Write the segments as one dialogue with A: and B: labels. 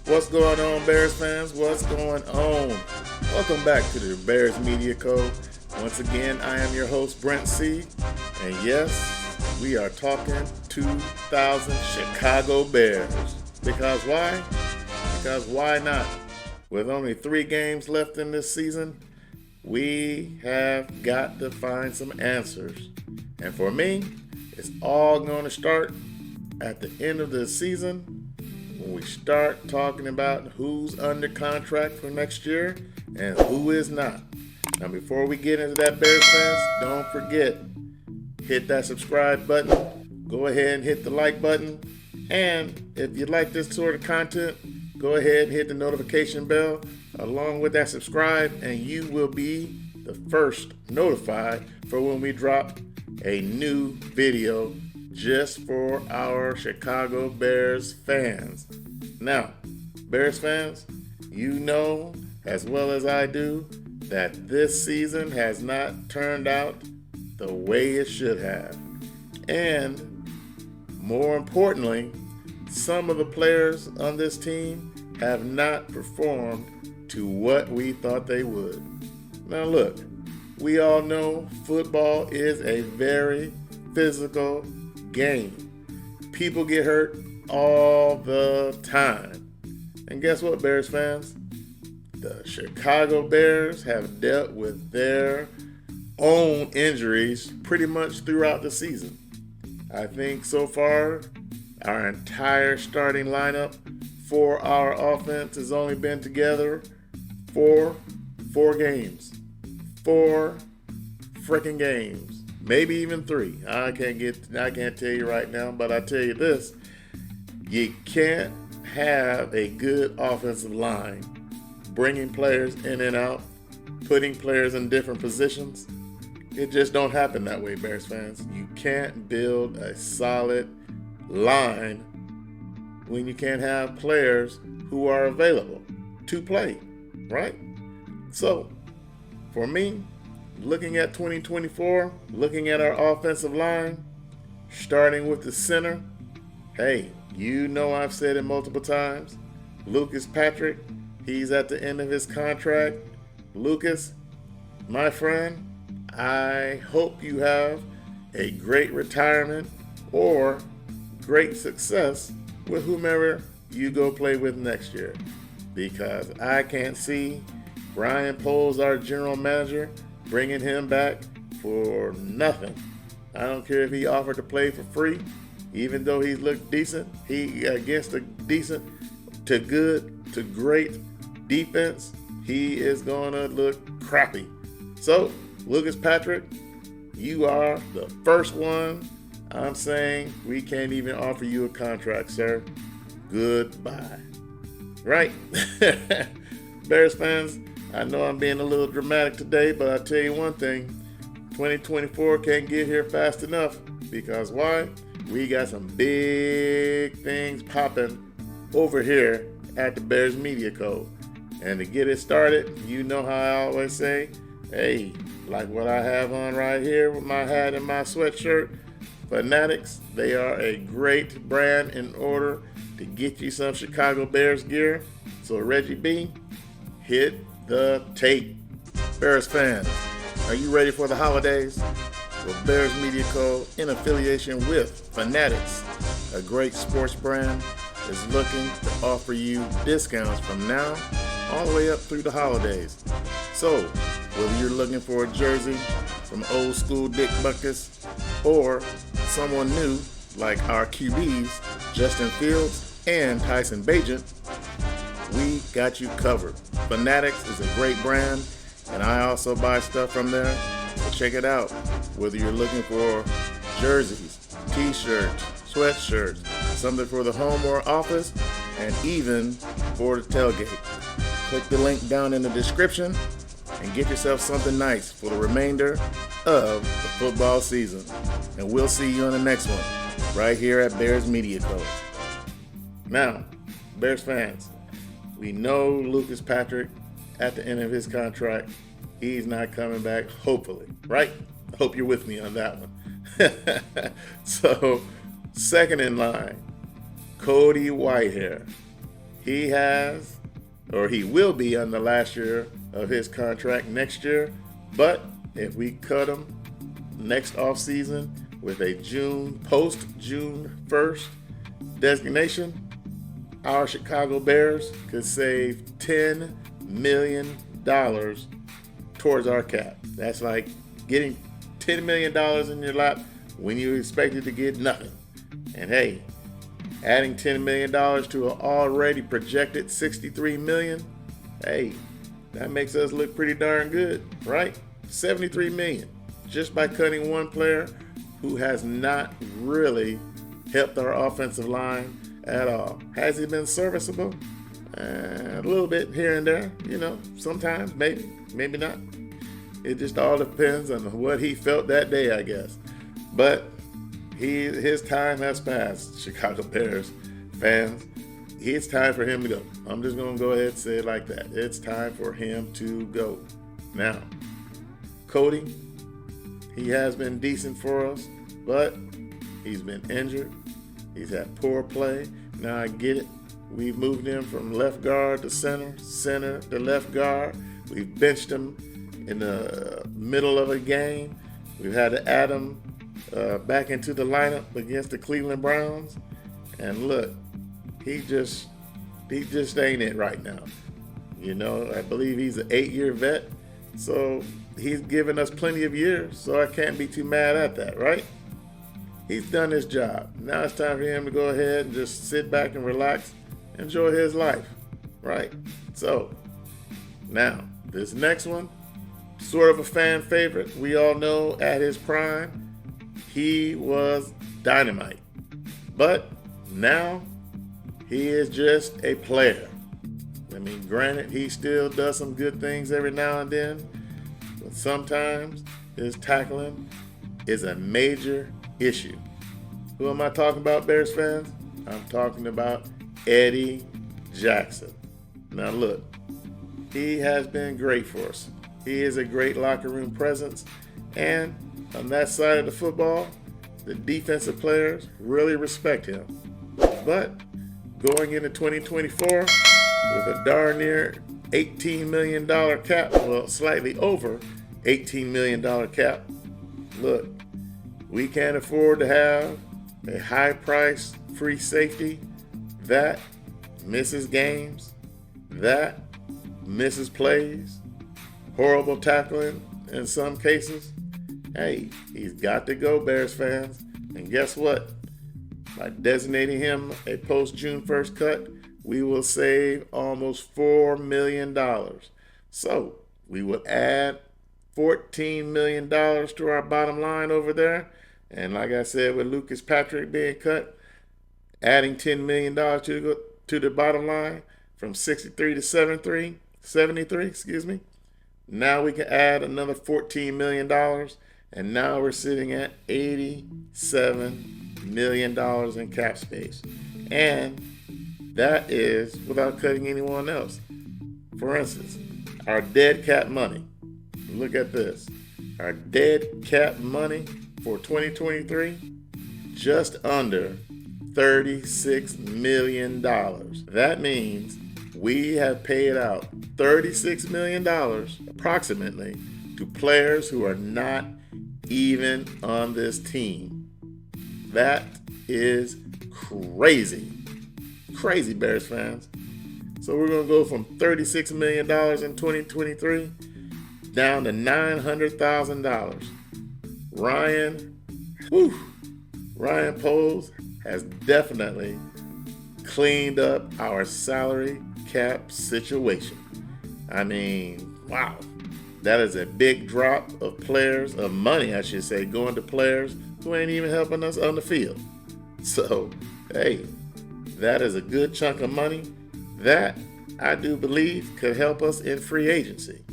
A: What's going on, Bears fans? What's going on? Welcome back to the BearsMediaCo. Once again, I am your host, Brent C. And yes, we are talking 2000 Chicago Bears. Because why? Because why not? With only 3 games left in this season, we have got to find some answers. And for me, it's all going to start at the end of the season when we start talking about who's under contract for next year and who is not. Now, before we get into that, Bears fans, don't forget, hit that subscribe button, go ahead and hit the like button, and if you like this sort of content, go ahead and hit the notification bell along with that subscribe, and you will be the first notified for when we drop a new video just for our Chicago Bears fans. Now, Bears fans, you know as well as I do that this season has not turned out the way it should have. And more importantly, some of the players on this team have not performed to what we thought they would. Now look, we all know football is a very physical game. People get hurt all the time. And guess what, Bears fans? The Chicago Bears have dealt with their own injuries pretty much throughout the season. I think so far, our entire starting lineup for our offense has only been together for 4 games. 4 freaking games. Maybe even 3. I can't tell you right now, but I tell you this. You can't have a good offensive line bringing players in and out, putting players in different positions. It just don't happen that way, Bears fans. You can't build a solid line when you can't have players who are available to play, right? So, for me, looking at 2024, looking at our offensive line, starting with the center, hey, you know I've said it multiple times. Lucas Patrick, he's at the end of his contract. Lucas, my friend, I hope you have a great retirement or great success with whomever you go play with next year. Because I can't see Ryan Poles, our general manager, bringing him back for nothing. I don't care if he offered to play for free, even though he's looked decent. He against a decent to good to great defense, he is going to look crappy. So, Lucas Patrick, you are the first one. I'm saying we can't even offer you a contract, sir. Goodbye. Right? Bears fans, I know I'm being a little dramatic today, but I'll tell you one thing. 2024 can't get here fast enough. Because why? We got some big things popping over here at the BearsMediaCo. And to get it started, you know how I always say, hey, like what I have on right here with my hat and my sweatshirt, Fanatics, they are a great brand in order to get you some Chicago Bears gear. So Reggie B, hit the tape. Bears fans, are you ready for the holidays? Well, BearsMediaCo, in affiliation with Fanatics, a great sports brand, is looking to offer you discounts from now all the way up through the holidays. So, whether you're looking for a jersey from old school Dick Buckus or someone new like our QBs, Justin Fields and Tyson Bagent, we got you covered. Fanatics is a great brand, and I also buy stuff from there. So check it out. Whether you're looking for jerseys, t-shirts, sweatshirts, something for the home or office, and even for the tailgate. Click the link down in the description and get yourself something nice for the remainder of the football season. And we'll see you on the next one, right here at BearsMediaCo. Now, Bears fans, we know Lucas Patrick at the end of his contract, he's not coming back, hopefully, right? I hope you're with me on that one. So, second in line, Cody Whitehair. he has, or he will be on the last year of his contract next year. But if we cut him next offseason with a post-June 1st designation, our Chicago Bears could save $10 million towards our cap. That's like getting $10 million in your lap when you expected to get nothing. And hey, adding $10 million to an already projected $63 million, hey, that makes us look pretty darn good, right? $73 million just by cutting one player who has not really helped our offensive line at all. Has he been serviceable? A little bit here and there, sometimes, maybe not. It just all depends on what he felt that day, I guess. But his time has passed, Chicago Bears fans. It's time for him to go. I'm just going to go ahead and say it like that. It's time for him to go. Now, Cody, he has been decent for us, but he's been injured. He's had poor play. Now I get it. We've moved him from left guard to center to left guard. We've benched him in the middle of a game. We've had to add him back into the lineup against the Cleveland Browns. And look, he just ain't it right now. I believe he's an 8-year vet. So he's given us plenty of years. So I can't be too mad at that, right? He's done his job. Now it's time for him to go ahead and just sit back and relax, enjoy his life, right? So now this next one, sort of a fan favorite. We all know at his prime, he was dynamite. But now he is just a player. I mean, granted, he still does some good things every now and then, but sometimes his tackling is a major issue. Who am I talking about, Bears fans? I'm talking about Eddie Jackson. Now look, he has been great for us. He is a great locker room presence, and on that side of the football, the defensive players really respect him. But going into 2024 with a darn near $18 million cap, well, slightly over $18 million cap, look, we can't afford to have a high-priced free safety that misses games, that misses plays, horrible tackling in some cases. Hey, he's got to go, Bears fans. And guess what? By designating him a post-June 1st cut, we will save almost $4 million. So we will add $14 million to our bottom line over there. And like I said, with Lucas Patrick being cut, adding $10 million to the bottom line from 63 to 73, Now we can add another $14 million, and now we're sitting at $87 million in cap space. And that is without cutting anyone else. For instance, our dead cap money. Look at this. Our dead cap money for 2023, just under $36 million. That means we have paid out $36 million approximately to players who are not even on this team. That is crazy. Crazy, Bears fans. So we're going to go from $36 million in 2023 down to $900,000. Ryan Poles has definitely cleaned up our salary cap situation. I mean, wow. That is a big drop of money, I should say, going to players who ain't even helping us on the field. So, hey, that is a good chunk of money that I do believe could help us in free agency.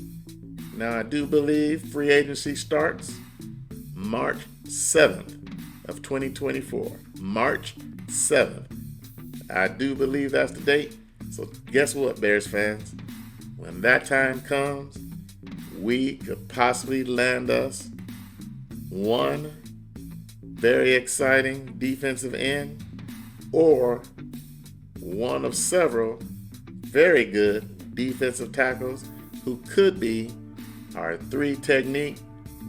A: Now, I do believe free agency starts March 7th of 2024. March 7th. I do believe that's the date. So guess what, Bears fans? When that time comes, we could possibly land us one very exciting defensive end or one of several very good defensive tackles who could be our 3 technique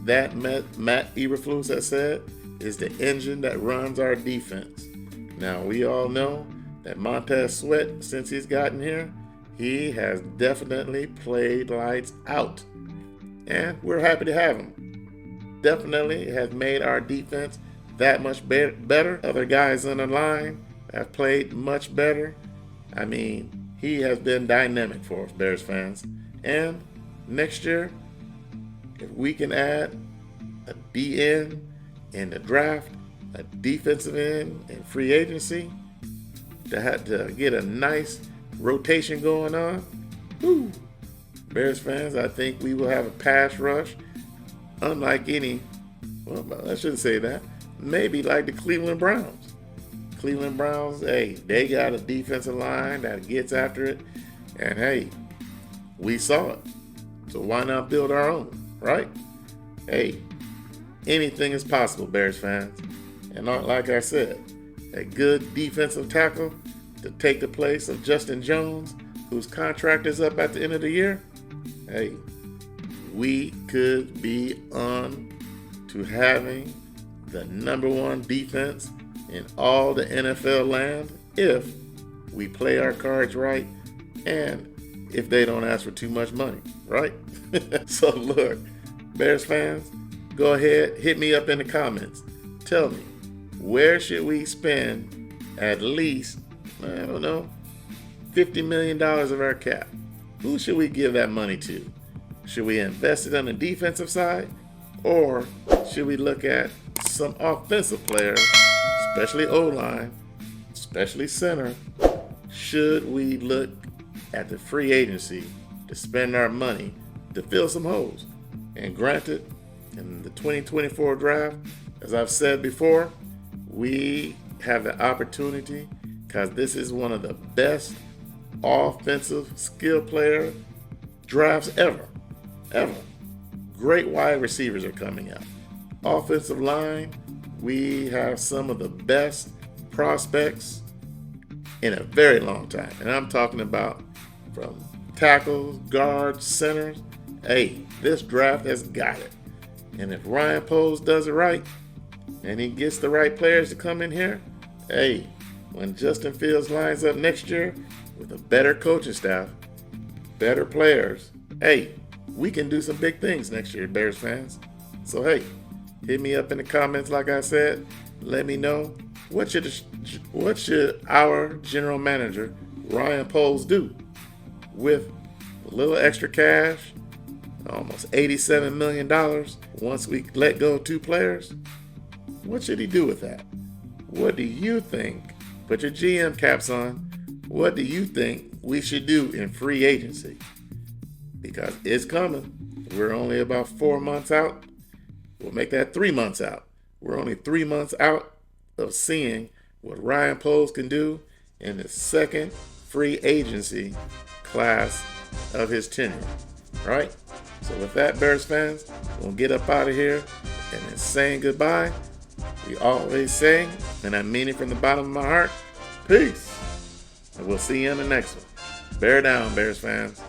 A: that Matt Eberflus has said is the engine that runs our defense. Now, we all know that Montez Sweat, since he's gotten here, he has definitely played lights out. And we're happy to have him. Definitely has made our defense that much better. Other guys on the line have played much better. I mean, he has been dynamic for us, Bears fans. And next year, if we can add a DN in the draft, a defensive end in free agency, to get a nice rotation going on, woo, Bears fans, I think we will have a pass rush unlike any, well, I shouldn't say that, maybe like the Cleveland Browns. Cleveland Browns, hey, they got a defensive line that gets after it, and hey, we saw it. So why not build our own, right? Hey, anything is possible, Bears fans. And like I said, a good defensive tackle to take the place of Justin Jones, whose contract is up at the end of the year, hey, we could be on to having the #1 defense in all the NFL land if we play our cards right and if they don't ask for too much money, right? So look, Bears fans, go ahead, hit me up in the comments. Tell me, where should we spend at least, I don't know, $50 million of our cap? Who should we give that money to? Should we invest it on the defensive side? Or should we look at some offensive players, especially O-line, especially center? Should we look at the free agency to spend our money to fill some holes? And granted, in the 2024 draft, as I've said before, we have the opportunity, because this is one of the best offensive skill player drafts ever. Great wide receivers are coming out. Offensive line, we have some of the best prospects in a very long time. And I'm talking about from tackles, guards, centers. Hey, this draft has got it. And if Ryan Poles does it right, and he gets the right players to come in here, hey, when Justin Fields lines up next year with a better coaching staff, better players, hey, we can do some big things next year, Bears fans. So hey, hit me up in the comments like I said. Let me know what should our general manager, Ryan Poles, do with a little extra cash, almost $87 million, once we let go of 2 players? What should he do with that? What do you think? Put your GM caps on. What do you think we should do in free agency? Because it's coming. We're only about 4 months out. We'll make that 3 months out. We're only 3 months out of seeing what Ryan Poles can do in the second free agency class of his tenure, right? So with that, Bears fans, we'll get up out of here, and in saying goodbye, we always say, and I mean it from the bottom of my heart, peace. And we'll see you in the next one. Bear down, Bears fans.